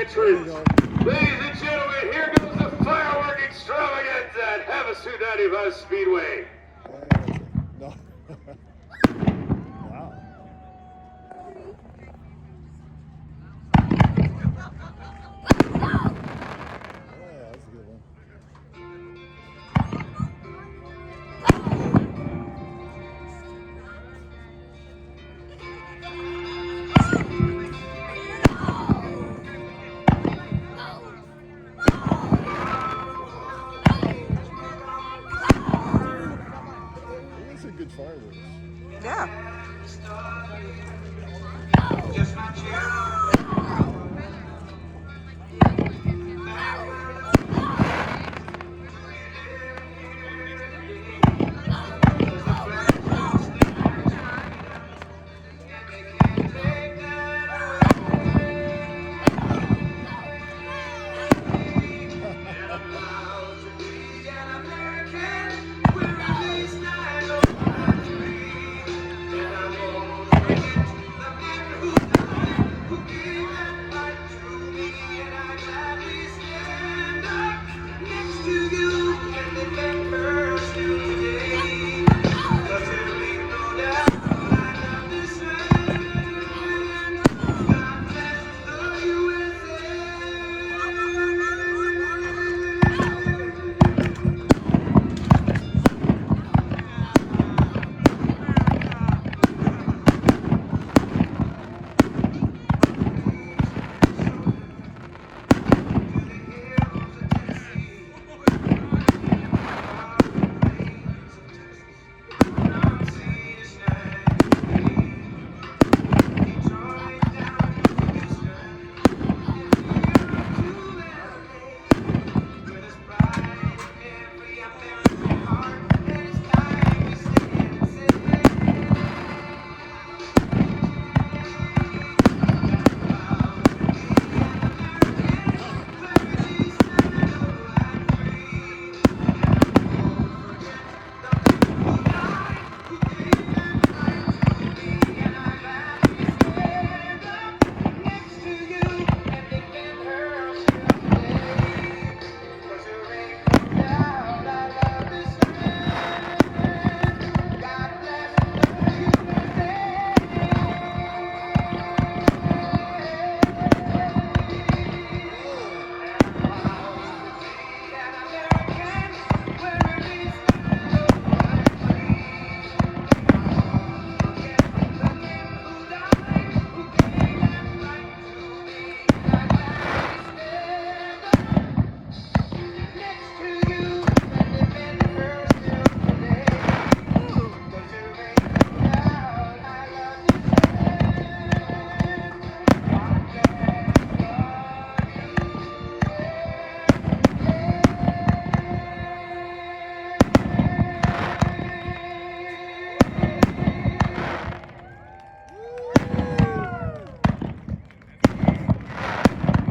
entrance. Ladies and gentlemen, here goes the firework extravaganza at Havasu 95 Speedway. No. Wow. Yeah, that's a good one. These are good fireworks. Yeah.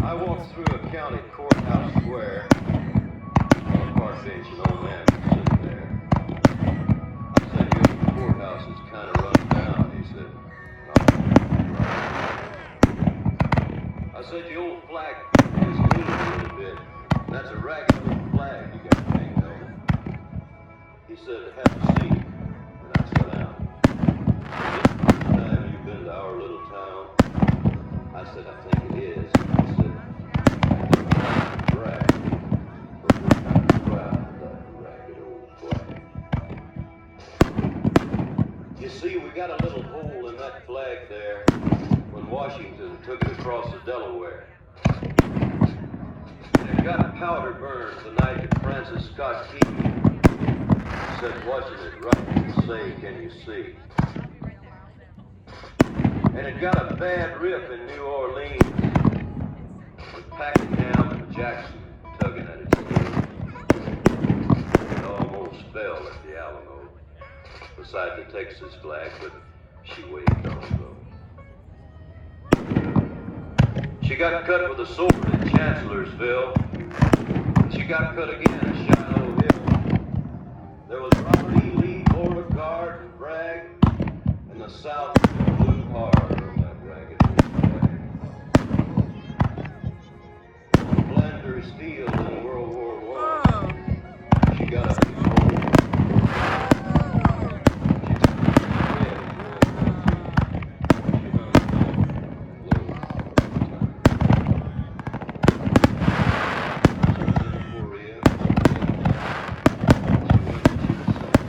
I walked through a county courthouse square. On a park bench, an old man was sitting there. I said, "Your courthouse is kind of run down." He said, "No, right." I said, "The old flag is leaning a little bit. And that's a ragged old flag you got hanging over." He said, "Have a seat." And I sat down. "Is this the first time you've been to our little town?" I said, "I think it is." He said, "Brag, but we're kind of proud of that ragged old flag. You see, we got a little hole in that flag there when Washington took it across the Delaware. And it got powder burned the night that Francis Scott Key said, watching it right to say, 'Can you see?' And it got a bad rip in New Orleans with Pakenham and Jackson tugging at its heels. It almost fell at the Alamo beside the Texas flag, but she waved on though. She got cut with a sword at Chancellorsville. She got cut again at Shiloh Hill. There was Robert E. Lee, Beauregard, and Bragg, and the South blew hard on that ragged old flag. for steel in World War I. Oh. She got up and told me. She took me to bed. She hung down low. She was in Korea. She went and she was safe.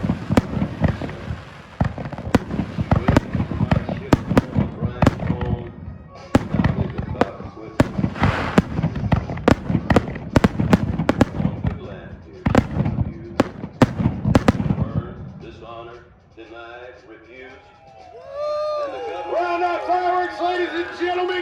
She waited for my ship to come grind home. And I was about to quit. On good land here, you burned, dishonored, denied, refused, and the government. Round up fireworks, ladies and gentlemen.